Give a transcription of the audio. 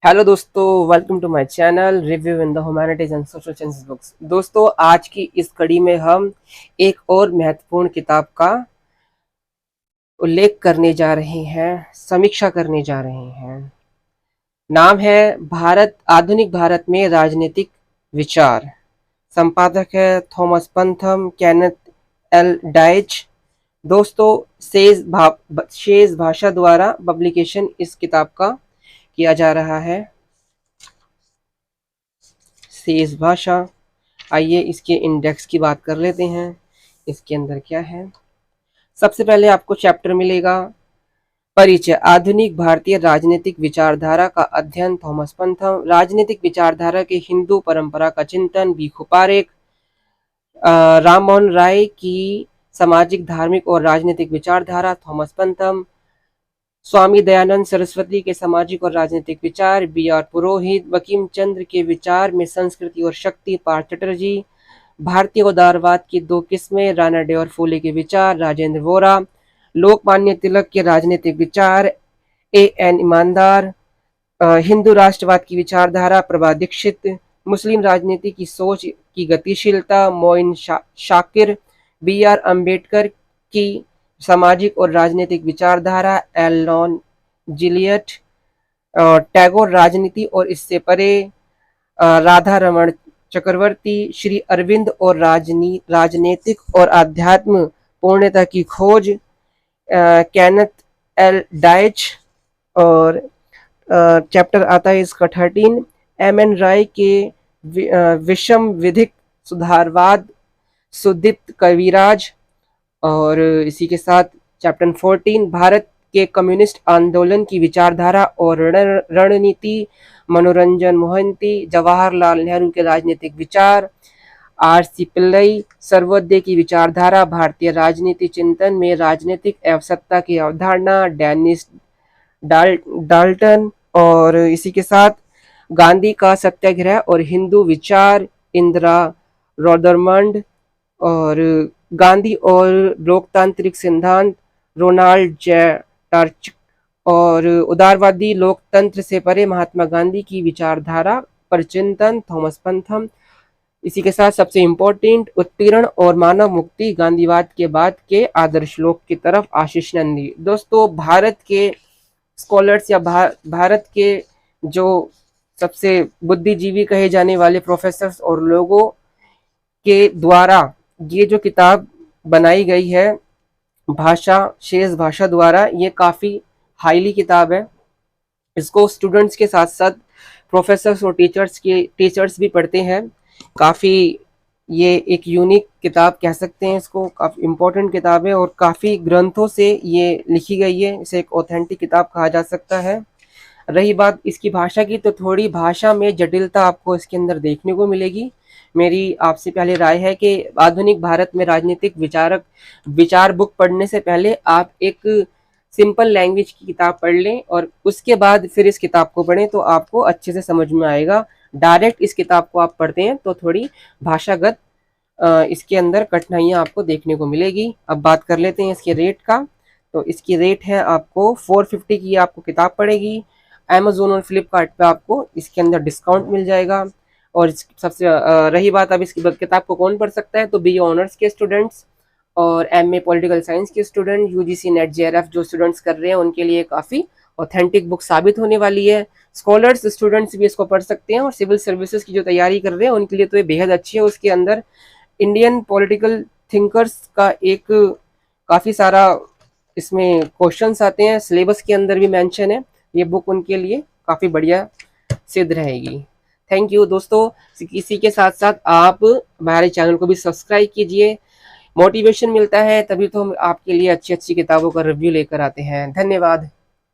Hello दोस्तों, welcome to my channel review in the humanities and social sciences books. दोस्तों, आज की इस कड़ी में हम एक और महत्वपूर्ण किताब का उल्लेख करने जा रहे हैं, समीक्षा करने जा रहे हैं। नाम है भारत, आधुनिक भारत में राजनीतिक विचार। संपादक है थॉमस पंथम, केनेथ एल डाइच। दोस्तों, शेष भाषा द्वारा पब्लिकेशन इस किताब का किया जा रहा है। शेष भाषा। आइए इसके इंडेक्स की बात कर लेते हैं। इसके अंदर क्या है? सबसे पहले आपको चैप्टर मिलेगा परिचय, आधुनिक भारतीय राजनीतिक विचारधारा का अध्ययन, थॉमस पंथम। राजनीतिक विचारधारा के हिंदू परंपरा का चिंतन, वीखू पारेख। राम मोहन राय की सामाजिक, धार्मिक और राजनीतिक विचारधारा, थॉमस पंथम। स्वामी दयानंद सरस्वती के सामाजिक और राजनीतिक विचार, बी आर पुरोहित। बंकिम चंद्र के विचार में संस्कृति और शक्ति, पार चटर्जी। भारतीय उदारवाद की दो किस्में, राणा डे और फूले के विचार, राजेंद्र वोरा। लोकमान्य तिलक के राजनीतिक विचार, ए एन ईमानदार। हिंदू राष्ट्रवाद की विचारधारा, प्रभा दीक्षित। मुस्लिम राजनीति की सोच की गतिशीलता, मोइन शाकिर। बी आर अम्बेडकर की सामाजिक और राजनीतिक विचारधारा, एलन जिलियट। टैगोर, राजनीति और इससे परे, राधा रमण चक्रवर्ती। श्री अरविंद और राजनीतिक और आध्यात्म पूर्णता की खोज, केनेथ एल डाइच। और चैप्टर आता है इसका 13, एम एन राय के विषम विधिक सुधारवाद, सुदीप्त कविराज। और इसी के साथ चैप्टर 14, भारत के कम्युनिस्ट आंदोलन की विचारधारा और रणनीति, मनोरंजन मोहंती। जवाहरलाल नेहरू के राजनीतिक विचार, आर सी पिल्लई। सर्वोदय की विचारधारा, भारतीय राजनीति चिंतन में राजनीतिक एवं सत्ता की अवधारणा, डेनिस डाल्टन। और इसी के साथ गांधी का सत्याग्रह और हिंदू विचार, इंदिरा रॉदरमंड। और गांधी और लोकतांत्रिक सिद्धांत, रोनाल्ड जे टार्च। और उदारवादी लोकतंत्र से परे महात्मा गांधी की विचारधारा पर चिंतन, थॉमस पंथम। इसी के साथ सबसे इम्पोर्टेंट, उत्पीड़न और मानव मुक्ति, गांधीवाद के बाद के आदर्श लोक की तरफ, आशीष नंदी। दोस्तों, भारत के स्कॉलर्स या भारत के जो सबसे बुद्धिजीवी कहे जाने वाले प्रोफेसर्स और लोगों के द्वारा ये जो किताब बनाई गई है शेष भाषा द्वारा, ये काफ़ी हाईली किताब है। इसको स्टूडेंट्स के साथ साथ प्रोफेसर्स और टीचर्स भी पढ़ते हैं। काफ़ी ये एक यूनिक किताब कह सकते हैं इसको, काफ़ी इम्पोर्टेंट किताब है और काफ़ी ग्रंथों से ये लिखी गई है। इसे एक ऑथेंटिक किताब कहा जा सकता है। रही बात इसकी भाषा की, तो थोड़ी भाषा में जटिलता आपको इसके अंदर देखने को मिलेगी। मेरी आपसे पहले राय है कि आधुनिक भारत में राजनीतिक विचार बुक पढ़ने से पहले आप एक सिंपल लैंग्वेज की किताब पढ़ लें और उसके बाद फिर इस किताब को पढ़ें, तो आपको अच्छे से समझ में आएगा। डायरेक्ट इस किताब को आप पढ़ते हैं तो थोड़ी भाषागत इसके अंदर कठिनाइयाँ आपको देखने को मिलेगी। अब बात कर लेते हैं इसके रेट का। तो इसकी रेट है आपको 450 की आपको किताब पड़ेगी। अमेजोन और फ्लिपकार्ट पे आपको इसके अंदर डिस्काउंट मिल जाएगा। और सबसे रही बात, अब इस किताब को कौन पढ़ सकता है, तो बी ऑनर्स के स्टूडेंट्स और एमए पॉलिटिकल साइंस के स्टूडेंट, यूजीसी नेट जेआरएफ जो स्टूडेंट्स कर रहे हैं उनके लिए काफ़ी ऑथेंटिक बुक साबित होने वाली है। स्कॉलर्स स्टूडेंट्स भी इसको पढ़ सकते हैं और सिविल सर्विसेज की जो तैयारी कर रहे हैं उनके लिए तो ये बेहद अच्छी है। उसके अंदर इंडियन पॉलिटिकल थिंकर्स का एक काफ़ी सारा इसमें क्वेश्चन्स आते हैं, सिलेबस के अंदर भी मेंशन है। ये बुक उनके लिए काफ़ी बढ़िया सिद्ध रहेगी। थैंक यू दोस्तों। इसी के साथ साथ आप हमारे चैनल को भी सब्सक्राइब कीजिए। मोटिवेशन मिलता है तभी तो हम आपके लिए अच्छी अच्छी किताबों का रिव्यू लेकर आते हैं। धन्यवाद।